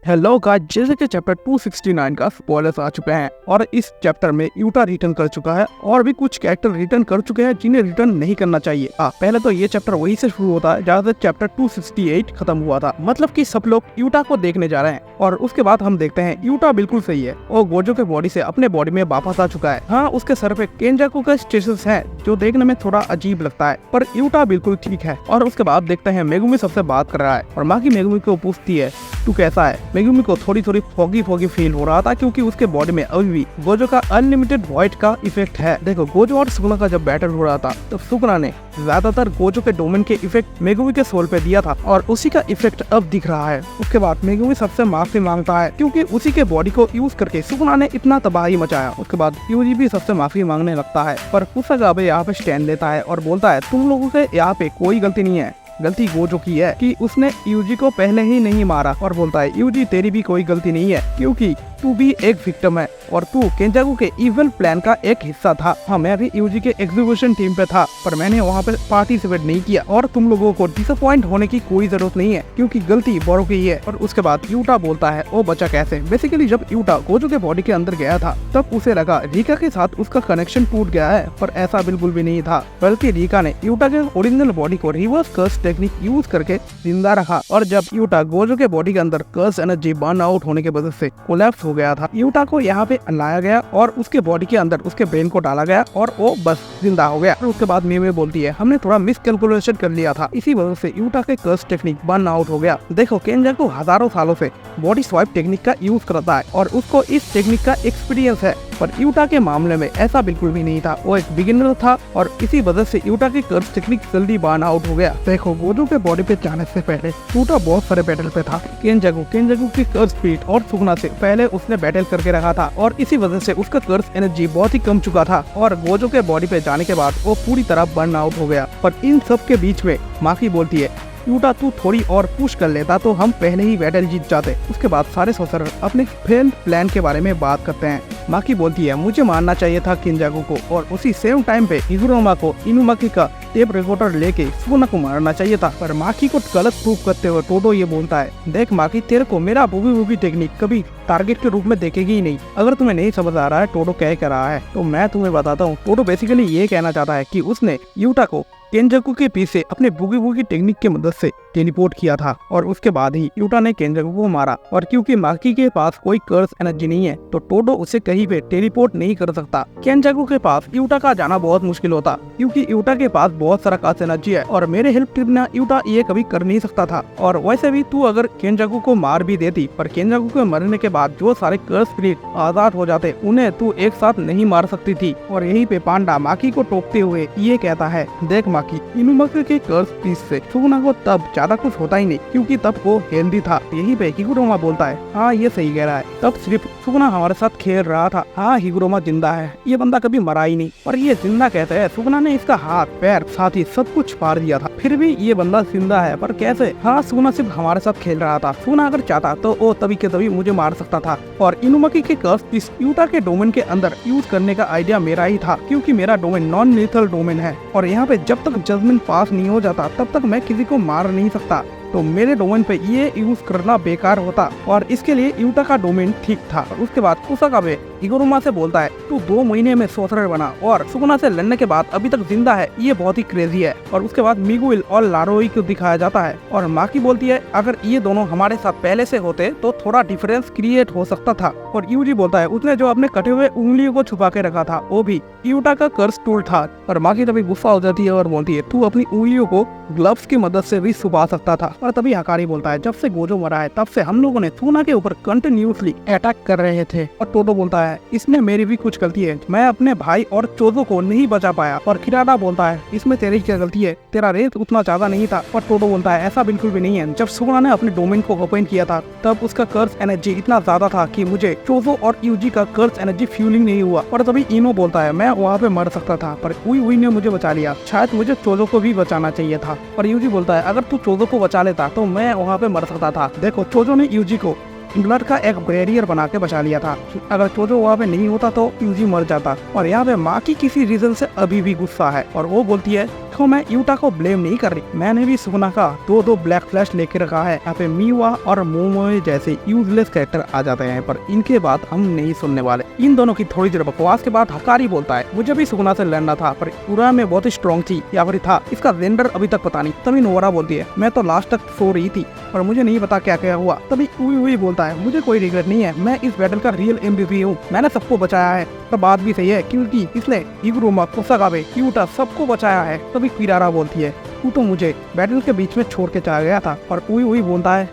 Hello guys, जैसे कि chapter 269 का स्पॉयलर्स आ चुके हैं और इस चैप्टर में यूटा रिटर्न कर चुका है और भी कुछ कैरेक्टर रिटर्न कर चुके हैं जिन्हें रिटर्न नहीं करना चाहिए। पहले तो ये चैप्टर वही से शुरू होता है जहाँ से चैप्टर 268 खत्म हुआ था, मतलब कि सब लोग यूटा को देखने जा रहे हैं और उसके बाद हम देखते हैं यूटा बिल्कुल सही है और गोजो के बॉडी से अपने बॉडी में वापस आ चुका है। हाँ, उसके सर पे केंजाकू का स्टेटस है जो देखने में थोड़ा अजीब लगता है, पर यूटा बिल्कुल ठीक है। और उसके बाद देखते हैं मेगुमी सबसे बात कर रहा है और माकी मेगुमी को पूछती है तू कैसा है। मेगुमी को थोड़ी फॉगी फील हो रहा था क्योंकि उसके बॉडी में अभी भी गोजो का अनलिमिटेड वॉइड का इफेक्ट है। देखो, गोजो और सुकुना का जब बैटल हो रहा था तब सुकुना ने ज्यादातर गोजो के डोमेन के इफेक्ट मेगुमी के सोल पे दिया था और उसी का इफेक्ट अब दिख रहा है। उसके बाद मेगुमी सबसे माफी मांगता है क्योंकि उसी के बॉडी को यूज करके सुकुना ने इतना तबाही मचाया। उसके बाद यूजी भी सबसे माफी मांगने लगता है, पर कुसागाबे यहाँ पे स्टैंड लेता है और बोलता है तुम लोगों के यहाँ पे कोई गलती नहीं है, गलती गोजो की है कि उसने यूजी को पहले ही नहीं मारा। और बोलता है यूजी तेरी भी कोई गलती नहीं है क्योंकि तू भी एक विक्टिम है और तू केंजाकू के इविल प्लान का एक हिस्सा था। हाँ, मैं भी यूजी के एग्जीक्यूशन टीम पे था पर मैंने वहाँ पे पार्टिसिपेट नहीं किया और तुम लोगों को डिसअपॉइंट होने की कोई जरूरत नहीं है क्योंकि गलती बोरो की है। और उसके बाद यूटा बोलता है वो बचा कैसे। बेसिकली जब यूटा गोजो के बॉडी के अंदर गया था तब उसे लगा रीका के साथ उसका कनेक्शन टूट गया है, पर ऐसा बिल्कुल भी नहीं था, बल्कि रीका ने यूटा के ओरिजिनल बॉडी को रिवर्स कर्स टेक्निक यूज करके जिंदा रखा। और जब यूटा गोजो के बॉडी के अंदर कर्स एनर्जी बर्न आउट होने के वजह से कोलैप्स हो गया था, यूटा को यहाँ पे लाया गया और उसके बॉडी के अंदर उसके ब्रेन को डाला गया और वो बस जिंदा हो गया। और उसके बाद मीमे बोलती है हमने थोड़ा मिस कैलकुलेशन कर लिया था, इसी वजह से यूटा के कर्स टेक्निक बर्न आउट हो गया। देखो, केंजाकू हजारों सालों से बॉडी स्वाइप टेक्निक का यूज करता है और उसको इस टेक्निक का एक्सपीरियंस है, पर यूटा के मामले में ऐसा बिल्कुल भी नहीं था। वो एक बिगिनर था और इसी वजह से यूटा की कर्स टेक्निक जल्दी बर्न आउट हो गया। देखो, गोजो के बॉडी पे जाने से पहले यूटा बहुत सारे बैटल पे था। केंजाकू की कर्स स्पीड और सुकुना से पहले उसने बैटल करके रखा था और इसी वजह से उसका कर्स एनर्जी बहुत ही कम चुका था और गोजो के बॉडी पे जाने के बाद वो पूरी तरह बर्न आउट हो गया। पर इन सब के बीच में माकी बोलती है यूटा तू थोड़ी और पुश कर लेता तो हम पहले ही बैटल जीत जाते। उसके बाद सारे सोसर अपने फेल्ड प्लान के बारे में बात करते हैं। माकी बोलती है मुझे मारना चाहिए था केंजाकू को और उसी सेम टाइम पे हिगुरोमा को इनुमाकी का टेप रिकॉर्डर लेके सुकुना को मारना चाहिए था, पर माकी को गलत प्रूफ करते हुए टोडो ये बोलता है देख माकी, तेरे को मेरा बूगी टेक्निक कभी टारगेट के रूप में देखेगी ही नहीं। अगर तुम्हें नहीं समझ आ रहा है टोडो क्या रहा है तो मैं तुम्हें बताता हूँ। टोडो बेसिकली ये कहना चाहता है कि उसने यूटा को केंजाकू के पीछे अपने बूगी टेक्निक की मदद से टेलीपोर्ट किया था और उसके बाद ही यूटा ने केंजाकू को मारा। और क्योंकि माकी के पास कोई कर्स एनर्जी नहीं है तो टोडो उसे कहीं पे टेलीपोर्ट नहीं कर सकता। केंजाकू के पास यूटा का जाना बहुत मुश्किल होता क्योंकि यूटा के पास बहुत सारा कर्स एनर्जी है और मेरे हेल्प के बिना यूटा ये कभी कर नहीं सकता था। और वैसे भी तू अगर केंजाकू को मार भी देती, पर केंजाकू के मरने के बाद जो सारे कर्स स्पिरिट आजाद हो जाते उन्हें तू एक साथ नहीं मार सकती थी। और यही पे पांडा माकी को टोकते हुए ये कहता है देख माकी, इनुमाकी के कर्स पीस से सुकुना को तब ज्यादा कुछ होता ही नहीं क्योंकि तब वो हेल्दी था। यही पे हिगुरोमा बोलता है हाँ ये सही कह रहा है, तब सिर्फ सुकुना हमारे साथ खेल रहा था। हाँ, हिगुरोमा जिंदा है, ये बंदा कभी मरा ही नहीं। और ये जिंदा कहते हैं, सुकुना ने इसका हाथ पैर साथ ही सब कुछ फाड़ दिया था, फिर भी ये बंदा जिंदा है, पर कैसे। हाँ, सुकुना सिर्फ हमारे साथ खेल रहा था, सुकुना अगर चाहता तो वो तभी के तभी मुझे मार सकता था। और इनुमाकी के कर्स पीस यूटा के डोमेन के अंदर यूज करने का आइडिया मेरा ही था क्योंकि मेरा डोमेन नॉन लीथल डोमेन है और यहाँ पे जब तक जजमेंट पास नहीं हो जाता तब तक मैं किसी को मार नहीं सकता, तो मेरे डोमेन पे ये यूज करना बेकार होता और इसके लिए यूटा का डोमेन ठीक था। और उसके बाद कुसागाबे हिगुरोमा से बोलता है तू 2 महीने में सोसरर बना और सुकुना से लड़ने के बाद अभी तक जिंदा है, ये बहुत ही क्रेजी है। और उसके बाद मिगुएल और लारोई को दिखाया जाता है और माकी बोलती है अगर ये दोनों हमारे साथ पहले से होते तो थोड़ा डिफरेंस क्रिएट हो सकता था। और यूजी बोलता है उसने जो अपने कटे हुए उंगलियों को छुपा के रखा था वो भी यूटा का कर्स टूल था। और माकी तभी गुस्सा हो जाती है और बोलती है तू अपनी उंगलियों को ग्लव्स की मदद से भी छुपा सकता था। और तभी हकारी बोलता है जब से गोजो मरा है तब से हम लोगों ने सुकुना के ऊपर कंटिन्यूअसली अटैक कर रहे थे। और टोडो बोलता है इसमें मेरी भी कुछ गलती है, मैं अपने भाई और चोजो को नहीं बचा पाया। और किराडा बोलता है इसमें तेरी क्या गलती है, तेरा रेस उतना ज्यादा नहीं था। और टोडो बोलता है ऐसा बिल्कुल भी नहीं है, जब सुकुना ने अपने डोमेन को ओपन किया था तब उसका कर्स एनर्जी इतना ज्यादा था कि मुझे चोजो और यूजी का कर्स एनर्जी फ्यूलिंग नहीं हुआ। और तभी इनो बोलता है मैं वहाँ पे मर सकता था पर उई ने मुझे बचा लिया, शायद मुझे चोजो को भी बचाना चाहिए था। और यूजी बोलता है अगर तू चोजो को बचा लेता तो मैं वहाँ पे मर सकता था। देखो, चोजो ने यूजी को ब्लड का एक बैरियर बना के बचा लिया था, अगर चोजो वहाँ पे नहीं होता तो यूजी मर जाता। और यहाँ पे माँ की किसी रीजन से अभी भी गुस्सा है और वो बोलती है देखो मैं यूटा को ब्लेम नहीं कर रही, मैंने भी सुना का दो ब्लैक फ्लैश लेके रखा है। यहाँ पे मीवा और मोमोए जैसे यूजलेस कैरेक्टर आ जाते हैं, पर इनके बात हम नहीं सुनने वाले। इन दोनों की थोड़ी देर बकवास के बाद हकारी बोलता है, मुझे भी सुगुना से लड़ना था पर पूरा में बहुत ही स्ट्रॉन्ग थी या फिर था, इसका जेंडर अभी तक पता नहीं। तभी नोरा बोलती है, मैं तो लास्ट तक सो रही थी और मुझे नहीं पता क्या क्या हुआ। तभी उई बोलता है, मुझे कोई रिग्रेट नहीं है, मैं इस बैटल का रियल MVP हूँ, मैंने सबको बचाया है। तो बात भी सही है क्योंकि इसने इगुरुमा, कोसाकाबे, यूटा सबको बचाया है। तभी किरारा बोलती है, तू तो मुझे बैटल के बीच में छोड़ के चला गया था। और उई बोलता है,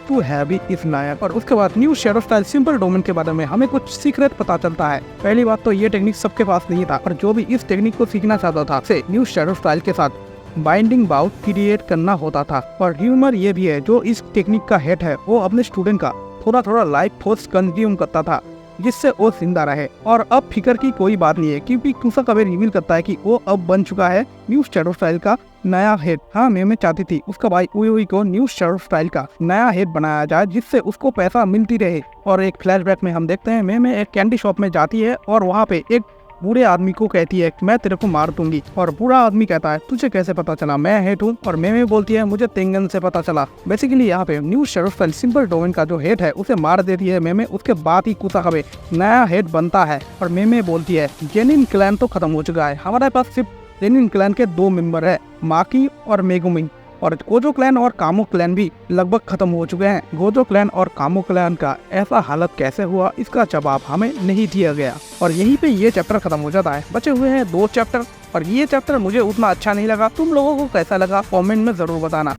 तू है भी इस लायक। और उसके बाद new shadow style simple domain के बारे में हमें कुछ सीक्रेट पता चलता है। पहली बात तो ये टेक्निक सबके पास नहीं था, और जो भी इस टेक्निक को सीखना चाहता था से न्यू शैडो स्टाइल के साथ बाइंडिंग बाउ क्रिएट करना होता था। और ह्यूमर ये भी है, जो इस टेक्निक का हेड है वो अपने स्टूडेंट का थोड़ा लाइफ फोर्स कंज्यूम करता था जिससे वो जिंदा रहे। और अब फिक्र की कोई बात नहीं है क्योंकि कुसाकाबे रिवील करता है कि वो अब बन चुका है न्यू शैडो स्टाइल का नया हेड। हाँ, मैं चाहती थी उसका भाई उई को न्यू शैडो स्टाइल का नया हेड बनाया जाए जिससे उसको पैसा मिलती रहे। और एक फ्लैशबैक में हम देखते हैं मैं एक कैंडी शॉप में जाती है और वहाँ पे एक बूढ़े आदमी को कहती है मैं तेरे को मार दूंगी। और बूढ़ा आदमी कहता है, तुझे कैसे पता चला मैं हेड हूँ? और मैं बोलती है, मुझे तेंगन से पता चला। बेसिकली यहाँ पे new shadow style simple domain का जो हेड है उसे मार देती है मैं, उसके बाद ही कुसाकाबे नया हेड बनता है। और मैं बोलती है, जेनिन क्लैन तो खत्म हो चुका है, हमारे पास सिर्फ जेनिन क्लैन के 2 मेंबर है, माकी और मेगुमिन। और गोजो क्लैन और कामो क्लैन भी लगभग खत्म हो चुके हैं। गोजो क्लैन और कामो क्लैन का ऐसा हालत कैसे हुआ, इसका जवाब हमें नहीं दिया गया। और यहीं पे ये चैप्टर खत्म हो जाता है। बचे हुए हैं 2 चैप्टर, और ये चैप्टर मुझे उतना अच्छा नहीं लगा। तुम लोगों को कैसा लगा कमेंट में जरूर बताना।